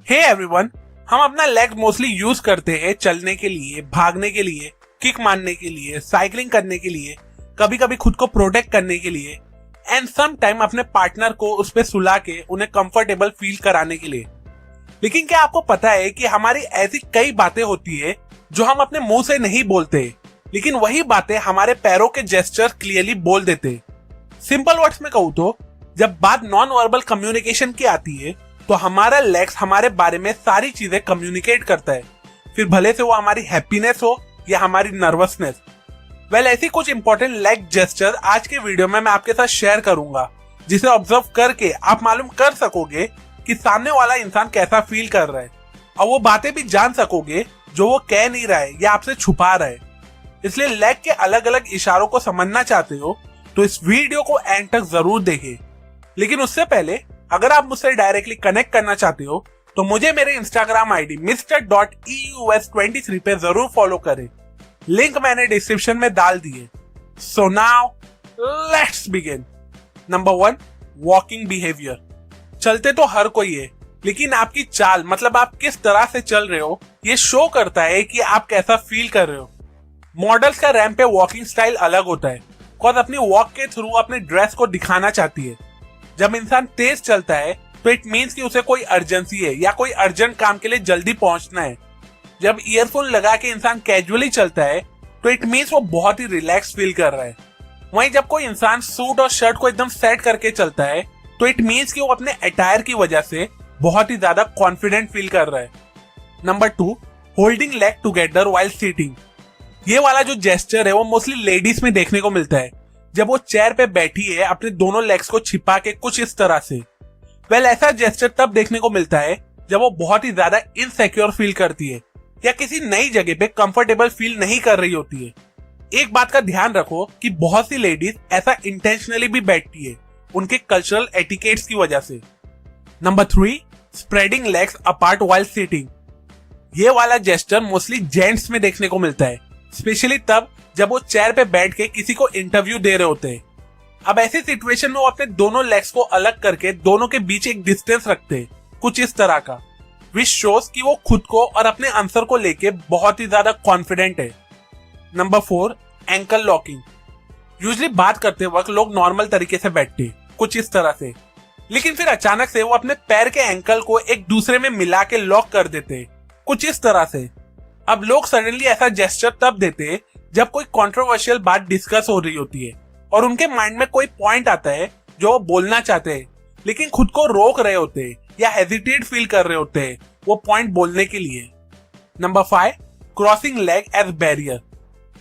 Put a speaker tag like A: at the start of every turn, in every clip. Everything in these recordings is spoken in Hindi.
A: हे एवरीवन, हम अपना लेग मोस्टली यूज करते हैं चलने के लिए, भागने के लिए, किक मारने के लिए, साइकिलिंग करने के लिए, कभी कभी खुद को प्रोटेक्ट करने के लिए एंड सम टाइम अपने पार्टनर को उस पे सुला के उन्हें कंफर्टेबल फील कराने के लिए। लेकिन क्या आपको पता है कि हमारी ऐसी कई बातें होती है जो हम अपने मुंह से नहीं बोलते, लेकिन वही बातें हमारे पैरों के जेस्चर क्लियरली बोल देते। सिंपल वर्ड्स में कहूँ तो जब बात नॉन वर्बल कम्युनिकेशन की आती है तो हमारा लेग्स हमारे बारे में सारी चीजें कम्युनिकेट करता है, फिर भले से वो हमारी हैप्पीनेस हो या हमारी नर्वसनेस। ऐसी कुछ इंपॉर्टेंट लेग जेस्चर आज के वीडियो में मैं आपके साथ शेयर करूंगा, जिसे ऑब्जर्व करके आप मालूम कर सकोगे कि सामने वाला इंसान कैसा फील कर रहा है, और वो बातें भी जान सकोगे जो वो कह नहीं रहा है या आपसे छुपा रहा है। इसलिए लेग के अलग अलग इशारों को समझना चाहते हो तो इस वीडियो को एंड तक जरूर देखें। लेकिन उससे पहले अगर आप मुझसे डायरेक्टली कनेक्ट करना चाहते हो तो मुझे मेरे इंस्टाग्राम आईडी Mr.EUS23 पे जरूर फॉलो करें। लिंक मैंने डिस्क्रिप्शन में डाल दिए। So now let's begin. Number 1, walking behaviour. चलते तो हर कोई है, लेकिन आपकी चाल मतलब आप किस तरह से चल रहे हो ये शो करता है कि आप कैसा फील कर रहे हो। मॉडल्स का रैंप पे वॉकिंग स्टाइल अलग होता है, बिकॉज अपनी वॉक के थ्रू अपने ड्रेस को दिखाना चाहती है। जब इंसान तेज चलता है तो इट मीन्स कि उसे कोई अर्जेंसी है या कोई अर्जेंट काम के लिए जल्दी पहुंचना है। जब ईयरफोन लगा के इंसान कैजुअली चलता है तो इट मीन्स वो बहुत ही रिलैक्स फील कर रहा है। वहीं जब कोई इंसान सूट और शर्ट को एकदम सेट करके चलता है तो इट मीन्स कि वो अपने अटायर की वजह से बहुत ही ज्यादा कॉन्फिडेंट फील कर रहा है। Number 2, holding leg together while sitting. ये वाला जो जेस्चर है वो मोस्टली लेडीज में देखने को मिलता है, जब वो चेयर पे बैठी है अपने दोनों लेग्स को छिपा के कुछ इस तरह से। ऐसा जेस्चर तब देखने को मिलता है जब वो बहुत ही ज्यादा इनसिक्योर फील करती है या किसी नई जगह पे कंफर्टेबल फील नहीं कर रही होती है। एक बात का ध्यान रखो कि बहुत सी लेडीज ऐसा इंटेंशनली भी बैठती है उनके कल्चरल एटिकेट्स की वजह से। Number 3, spreading legs apart while sitting. ये वाला जेस्चर मोस्टली जेंट्स में देखने को मिलता है, स्पेशली तब जब वो चेयर पे बैठ के किसी को इंटरव्यू दे रहे होते हैं। अब ऐसी सिचुएशन में वो अपने दोनों लेग्स को अलग करके दोनों के बीच एक डिस्टेंस रखते हैं, कुछ इस तरह का, विच शोज कि वो खुद को और अपने आंसर को लेके बहुत ही ज्यादा कॉन्फिडेंट है। Number 4, ankle locking. यूजुअली बात करते वक्त लोग नॉर्मल तरीके से बैठते कुछ इस तरह से, लेकिन फिर अचानक से वो अपने पैर के एंकल को एक दूसरे में मिला के लॉक कर देते कुछ इस तरह से। अब लोग सडनली ऐसा जेस्चर तब देते जब कोई कंट्रोवर्शियल बात डिस्कस हो रही होती है और उनके माइंड में कोई पॉइंट आता है जो वो बोलना चाहते हैं, लेकिन खुद को रोक रहे होते हैं या हेजिटेट फील कर रहे होते हैं वो पॉइंट बोलने के लिए। Number 5, crossing leg as barrier.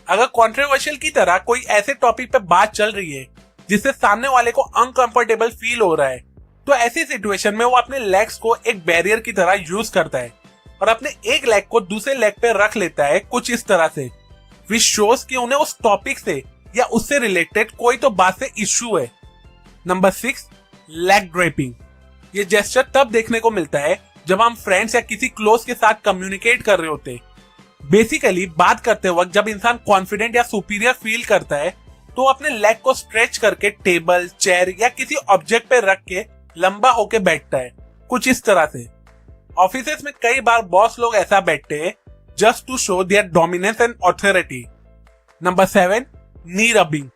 A: अगर कंट्रोवर्शियल की तरह कोई ऐसे टॉपिक पे बात चल रही है जिससे सामने वाले को अनकंफर्टेबल फील हो रहा है, तो ऐसी सिचुएशन में वो अपने लेग्स को एक बैरियर की तरह यूज करता है और अपने एक लेग को दूसरे लेग पे रख लेता है कुछ इस तरह से, विच शोज कि उन्हें उस टॉपिक से या उससे रिलेटेड कोई तो बात से इश्यू है। Number 6, leg draping. ये जेस्चर तब देखने को मिलता है जब हम फ्रेंड्स या किसी क्लोज के साथ कम्युनिकेट कर रहे होते हैं। बेसिकली बात करते वक्त जब इंसान कॉन्फिडेंट या सुपीरियर फील करता है तो अपने लेग को स्ट्रेच करके टेबल, चेयर या किसी ऑब्जेक्ट पे रख के लंबा होके बैठता है कुछ इस तरह से। ऑफिसेस में कई बार बॉस लोग ऐसा बैठते हैं just to show their dominance and authority. Number 7, knee rubbing.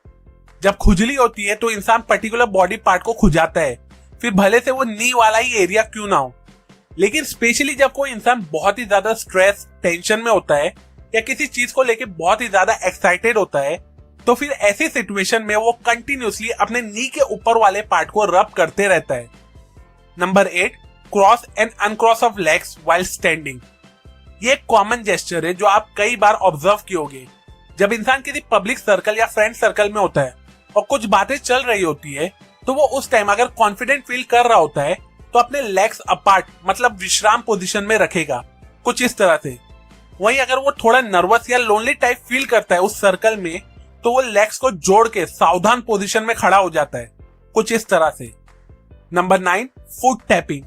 A: जब खुजली होती है तो इंसान पर्टिकुलर बॉडी पार्ट को खुजाता है, फिर भले से वो नी वाला ही एरिया क्यों ना हो। लेकिन स्पेशली जब कोई इंसान बहुत ही ज्यादा स्ट्रेस, टेंशन में होता है या किसी चीज को लेके बहुत ही ज्यादा एक्साइटेड होता है, तो फिर ऐसी सिचुएशन में वो कंटिन्यूसली अपने नी के ऊपर वाले पार्ट को रब करते रहता है। Number 8, cross and uncross of legs while standing. ये एक कॉमन जेस्चर है जो आप कई बार ऑब्जर्व कियोगे। जब इंसान किसी पब्लिक सर्कल या फ्रेंड सर्कल में होता है और कुछ बातें चल रही होती है तो वो उस टाइम अगर कॉन्फिडेंट फील कर रहा होता है तो अपने लेग्स अपार्ट मतलब विश्राम पोजीशन में रखेगा कुछ इस तरह से। वहीं अगर वो थोड़ा नर्वस या लोनली टाइप फील करता है उस सर्कल में तो वो लेग्स को जोड़ के सावधान पोजीशन में खड़ा हो जाता है कुछ इस तरह से। Number 9, foot tapping.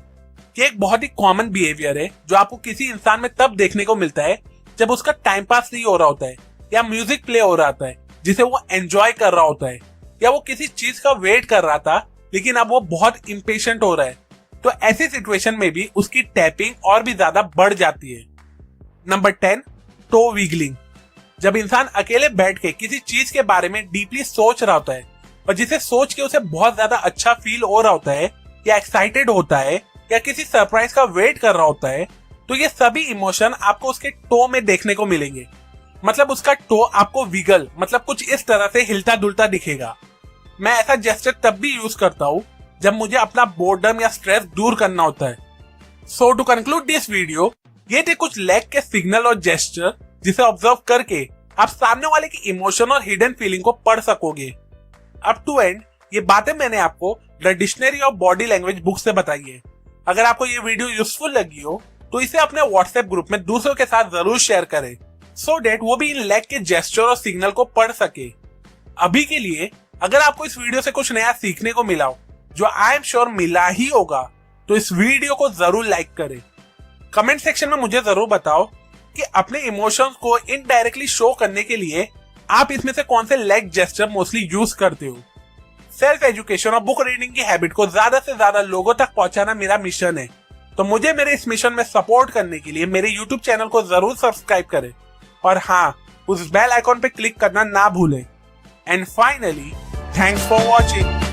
A: ये एक बहुत ही कॉमन बिहेवियर है जो आपको किसी इंसान में तब देखने को मिलता है जब उसका टाइम पास नहीं हो रहा होता है या म्यूजिक प्ले हो रहा होता है जिसे वो एंजॉय कर रहा होता है, या वो किसी चीज का वेट कर रहा था लेकिन अब वो बहुत इम्पेशेंट हो रहा है तो ऐसी सिचुएशन में भी उसकी टैपिंग और भी ज्यादा बढ़ जाती है। Number 10, toe wiggling. जब इंसान अकेले बैठ के किसी चीज के बारे में डीपली सोच रहा होता है और जिसे सोच के उसे बहुत ज्यादा अच्छा फील हो रहा होता है या एक्साइटेड होता है या किसी सरप्राइज का वेट कर रहा होता है, तो ये सभी इमोशन आपको उसके टो में देखने को मिलेंगे। मतलब उसका टो आपको विगल मतलब कुछ इस तरह से हिलता डुलता दिखेगा। मैं ऐसा जेस्चर तब भी यूज करता हूँ जब मुझे अपना बोर्डम या स्ट्रेस दूर करना होता है। सो टू कंक्लूड दिस वीडियो, ये थे कुछ लेग के सिग्नल और जेस्चर जिसे ऑब्जर्व करके आप सामने वाले की इमोशन और हिडन फीलिंग को पढ़ सकोगे। अप टू एंड ये बातें मैंने आपको the dictionary of body language book से बताई है। अगर आपको ये वीडियो यूजफुल लगी हो तो इसे अपने व्हाट्सएप ग्रुप में दूसरों के साथ जरूर शेयर करें, सो डेट वो भी इन लेग के जेस्चर और सिग्नल को पढ़ सके। अभी के लिए अगर आपको इस वीडियो से कुछ नया सीखने को मिला हो, जो आई एम श्योर मिला ही होगा, तो इस वीडियो को जरूर लाइक करें। कमेंट सेक्शन में मुझे जरूर बताओ कि अपने इमोशंस को इनडायरेक्टली शो करने के लिए आप इसमें से कौन से लेग जेस्चर मोस्टली यूज करते हो। सेल्फ एजुकेशन और बुक रीडिंग की हैबिट को ज्यादा से ज्यादा लोगों तक पहुंचाना मेरा मिशन है, तो मुझे मेरे इस मिशन में सपोर्ट करने के लिए मेरे यूट्यूब चैनल को जरूर सब्सक्राइब करें और हाँ, उस बेल आइकॉन पे क्लिक करना ना भूलें। And finally, thanks for watching.